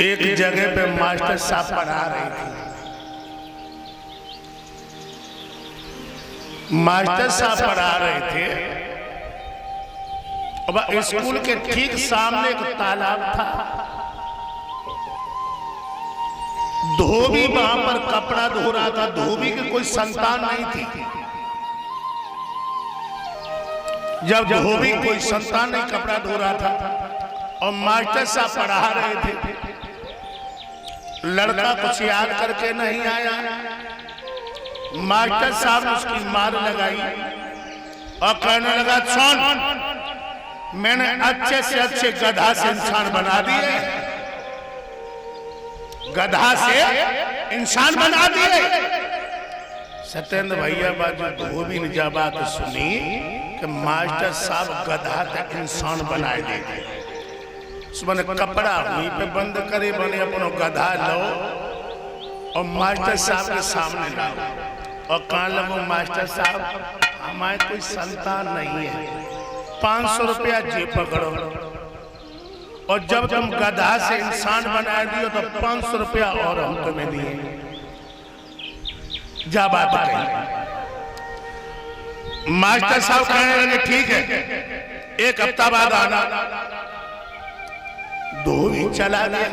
एक जगह पे मास्टर साहब पढ़ा रहे थे। मास्टर साहब पढ़ा रहे थे अब स्कूल के ठीक सामने एक तालाब था। धोबी वहां पर कपड़ा धो रहा था। धोबी की कोई संतान नहीं थी। जब धोबी कोई संतान नहीं कपड़ा धो रहा था और मास्टर साहब पढ़ा रहे थे, लड़का कुछ याद करके नहीं आया। मास्टर साहब ने उसकी मार लगाई और कहने लगा, सुन, मैंने अच्छे से अच्छे गधा से इंसान बना दिए। गधा से इंसान बना दिए। सत्येंद्र भैया बाजू धोबी ने जब बात सुनी कि मास्टर साहब गधा तक इंसान बनाए देते, सुबह कपड़ा वहीं पे बंद करे, बने अपनो गधा लो और मास्टर साहब के सामने लाओ और कहने लगो, मास्टर साहब हमारे कोई संतान नहीं है, 500 रुपया जेब पकड़ो और जब तुम गधा से इंसान बना दियो तो 500 रुपया और हम तुम्हें दिए। जा बात कही। मास्टर साहब कहने लगे, ठीक है, 1 हफ्ता बाद आना। धोबी चला गया।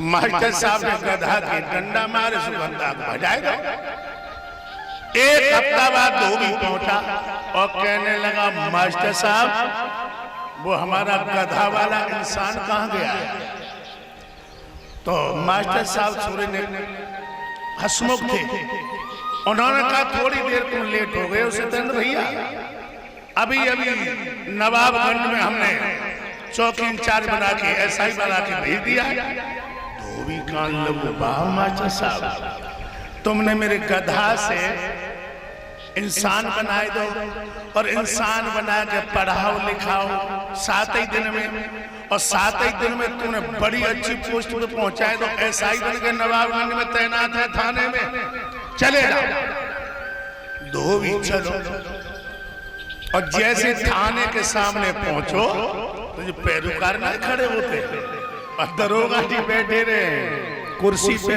मास्टर साहब ने गधा के डंडा मारे, सुगंधा बजाएगा। 1 हफ्ता बाद धोबी पहुंचा और कहने लगा, मास्टर साहब वो हमारा गधा वाला इंसान कहां गया? तो मास्टर साहब थोड़े ने हंसमुख थे। उन्होंने कहा, थोड़ी देर तुम लेट हो गए सत्येंद्र भैया, अभी अभी नवाबगंज में हमने चौकी इंचार्ज बना के एसआई बना के भेज दिया। धोबी कान लगो, वाह मास्टर साहब, तुमने मेरे गधा से इंसान बनाए दो और इंसान बना के पढ़ाओ लिखाओ 7 ही दिन में, और 7 ही दिन में तुमने बड़ी अच्छी पोस्ट पे पहुंचाए दो। एसआई बन के नवाबगंज में तैनात है थाने में, चले जाओ। धोबी चलो। और जैसे थाने के सामने पहुंचो तो जो पैरोकार ना खड़े होते और दरोगा जी बैठे रहे कुर्सी पे।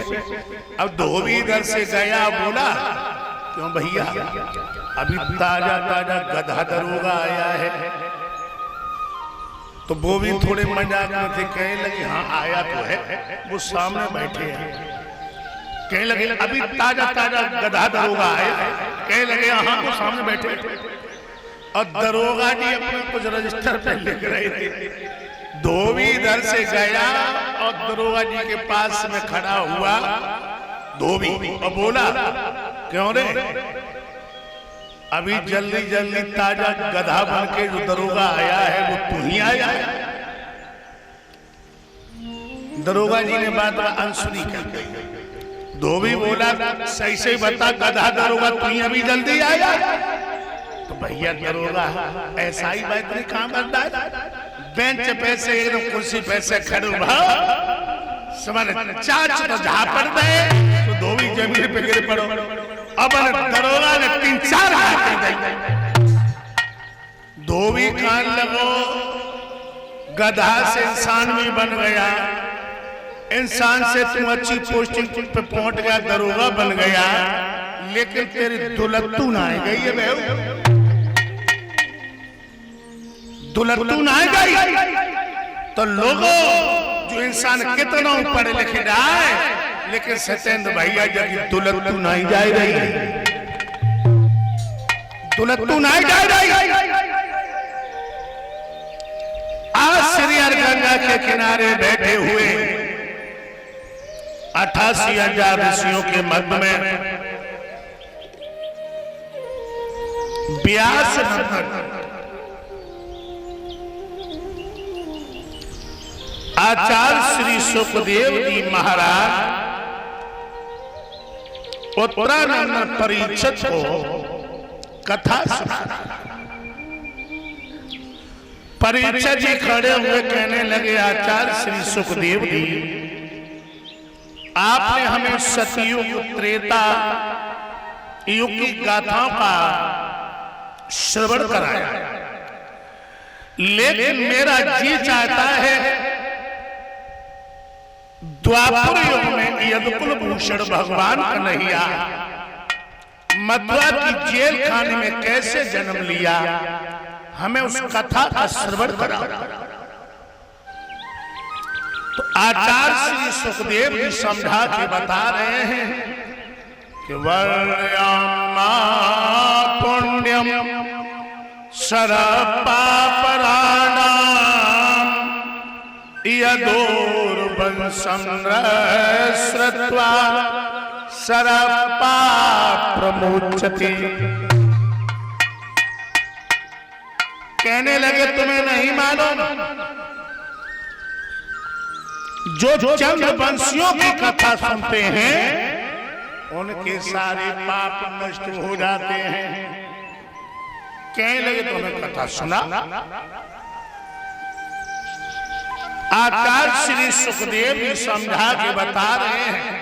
अब धोबी इधर से गया, बोला, क्यों भैया, अभी ताजा ताजा गधा दरोगा आया है। तो वो भी थोड़े मजाक में थे, कहने लगे, हाँ आया तो है, वो सामने बैठे हैं। कहने लगे, अभी ताजा ताजा गधा दरोगा आया है। कहने लगे, हाँ वो सामने बैठे। और दरोगा जी अपने कुछ रजिस्टर पे लिख रहे थे। धोबी इधर से गया और दरोगा जी के पास में खड़ा हुआ धोबी और बोला, क्यों रे, अभी जल्दी जल्दी ताजा गधा बन के जो दरोगा आया है वो तू ही आया है? दरोगा जी ने बात अनसुनी कर दी। धोबी बोला, सही से बता, गधा दरोगा तू ही अभी जल्दी आया? तो भैया दरोगा ऐसा ही बात नहीं काम करता है। बेंच पे से एकदम कुर्सी पे से खड़े समझ चाच तो जहां पड़ गए तो धोबी जमीन पे गिर पड़ो। अब दरोगा ने 3-4 हाथ दे। धोबी कान लगो, गधा से इंसान भी बन गया, इंसान से तुम अच्छी पोस्टिंग पे पहुंच गया, दरोगा बन गया, लेकिन तेरी दुलत्तू ना आ गई है बहू, दुलत्तू ना आ गई। तो लोगों, जो इंसान कितना पढ़े लिखे जाए, लेकिन सत्येंद्र भैया जब दुलत्तू नहीं जाए रही, दुलत्तू नहीं जाए रही। आज श्री गंगा के किनारे बैठे हुए 88,000 ऋषियों के मध्य में व्यास आचार्य श्री सुखदेव जी महाराज उत्तरानंद परीक्षित को कथा सुना। परीक्षित जी खड़े हुए कहने लगे, आचार्य श्री सुखदेव जी, आपने हमें सतयुग त्रेता युग की गाथाओं का श्रवण कराया, लेकिन मेरा जी चाहता है द्वापर युग में यदुकुल भूषण भगवान कन्हैया मथुरा की जेल खाने में कैसे जन्म लिया, हमें उस कथा का श्रवण करा। तो आचार्य श्री सुखदेव जी समझा के बता रहे हैं कि वर्यामा पुण्यम सरपापराणाम यदोर्वंशं श्रुत्वा सरपाप प्रमुच्यते। कहने लगे तुम्हें नहीं मालूम, जो चंद वंशियों की कथा सुनते हैं उनके सारे पाप नष्ट हो जाते हैं। कहने लगे तुम्हें कथा सुना। आचार्य श्री सुखदेव जी समझा के बता रहे हैं